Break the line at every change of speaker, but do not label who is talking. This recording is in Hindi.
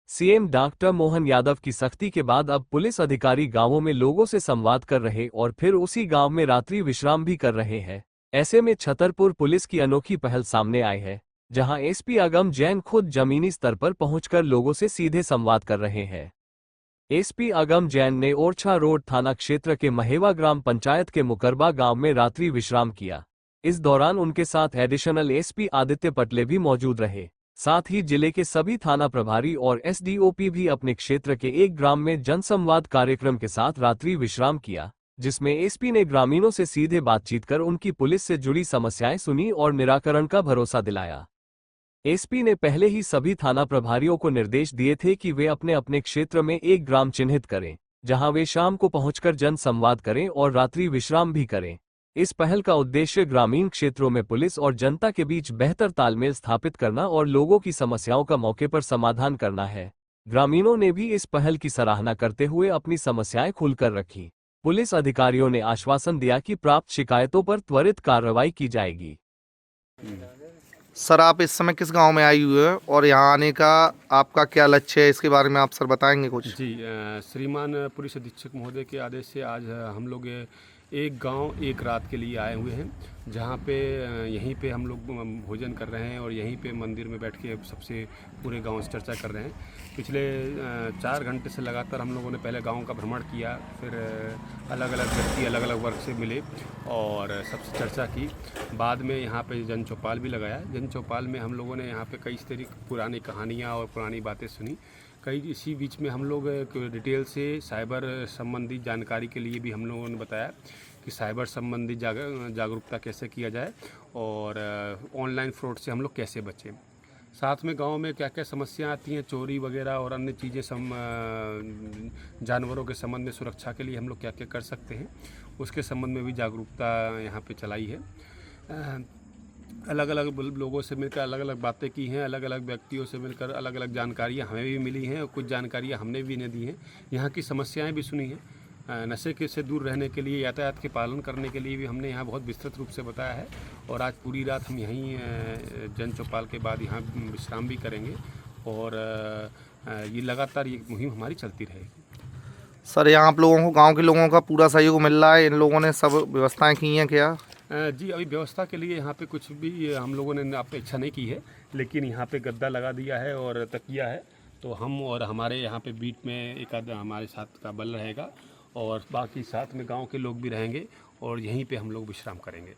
सीएम डॉक्टर मोहन यादव की सख्ती के बाद अब पुलिस अधिकारी गांवों में लोगों से संवाद कर रहे और फिर उसी गांव में रात्रि विश्राम भी कर रहे हैं। ऐसे में छतरपुर पुलिस की अनोखी पहल सामने आई है, जहां एसपी अगम जैन खुद जमीनी स्तर पर पहुंचकर लोगों से सीधे संवाद कर रहे हैं। एसपी अगम जैन ने ओरछा रोड थाना क्षेत्र के महेवा ग्राम पंचायत के मुकरबा गांव में रात्रि विश्राम किया। इस दौरान उनके साथ एडिशनल एसपी आदित्य पटले भी मौजूद रहे। साथ ही जिले के सभी थाना प्रभारी और एसडीओपी भी अपने क्षेत्र के एक ग्राम में जनसंवाद कार्यक्रम के साथ रात्रि विश्राम किया, जिसमें एसपी ने ग्रामीणों से सीधे बातचीत कर उनकी पुलिस से जुड़ी समस्याएं सुनी और निराकरण का भरोसा दिलाया। एसपी ने पहले ही सभी थाना प्रभारियों को निर्देश दिए थे कि वे अपने अपने क्षेत्र में एक ग्राम चिन्हित करें, जहां वे शाम को पहुंचकर जन संवाद करें और रात्रि विश्राम भी करें। इस पहल का उद्देश्य ग्रामीण क्षेत्रों में पुलिस और जनता के बीच बेहतर तालमेल स्थापित करना और लोगों की समस्याओं का मौके पर समाधान करना है। ग्रामीणों ने भी इस पहल की सराहना करते हुए अपनी समस्याएं खुलकर रखी। पुलिस अधिकारियों ने आश्वासन दिया कि प्राप्त शिकायतों पर त्वरित कार्रवाई की जाएगी।
सर, आप इस समय किस गांव में आई हुए हैं और यहाँ आने का आपका क्या लक्ष्य है, इसके बारे में आप सर बताएंगे कुछ?
जी, श्रीमान पुलिस अधीक्षक महोदय के आदेश से आज हम लोग एक गांव एक रात के लिए आए हुए हैं, जहां पे यहीं पे हम लोग भोजन कर रहे हैं और यहीं पे मंदिर में बैठ के सबसे पूरे गांव से चर्चा कर रहे हैं। पिछले 4 घंटे से लगातार हम लोगों ने पहले गांव का भ्रमण किया, फिर अलग अलग व्यक्ति अलग अलग वर्ग से मिले और सबसे चर्चा की। बाद में यहाँ पे जन चौपाल भी लगाया। जन चौपाल में हम लोगों ने यहाँ पे कई तरीके पुरानी कहानियाँ और पुरानी बातें सुनी। इसी बीच में हम लोग डिटेल से साइबर संबंधी जानकारी के लिए भी हम लोगों ने बताया कि साइबर संबंधी जागरूकता कैसे किया जाए और ऑनलाइन फ्रॉड से हम लोग कैसे बचें। साथ में गांव में क्या क्या समस्या आती हैं, चोरी वगैरह और अन्य चीज़ें, जानवरों के संबंध में सुरक्षा के लिए हम लोग क्या क्या कर सकते हैं, उसके संबंध में भी जागरूकता यहाँ पे चलाई है। अलग अलग लोगों से मिलकर अलग अलग बातें की हैं, अलग अलग व्यक्तियों से मिलकर अलग अलग जानकारियाँ हमें भी मिली हैं और कुछ जानकारियाँ हमने भी इन्हें दी हैं। यहाँ की समस्याएं भी सुनी हैं। नशे के से दूर रहने के लिए, यातायात के पालन करने के लिए भी हमने यहाँ बहुत विस्तृत रूप से बताया है और आज पूरी रात हम यहीं जन चौपाल के बाद यहाँ विश्राम भी करेंगे और ये लगातार ये मुहिम हमारी चलती रहेगी।
सर, यहाँ आप लोगों को, गांव के लोगों का पूरा सहयोग मिल रहा है? इन लोगों ने सब व्यवस्थाएं की हैं क्या?
जी, अभी व्यवस्था के लिए यहाँ पे कुछ भी हम लोगों ने अपेक्षा नहीं की है, लेकिन यहाँ पे गद्दा लगा दिया है और तकिया है, तो हम और हमारे यहाँ पे बीट में एक आध हमारे साथ का बल रहेगा और बाकी साथ में गांव के लोग भी रहेंगे और यहीं पे हम लोग विश्राम करेंगे।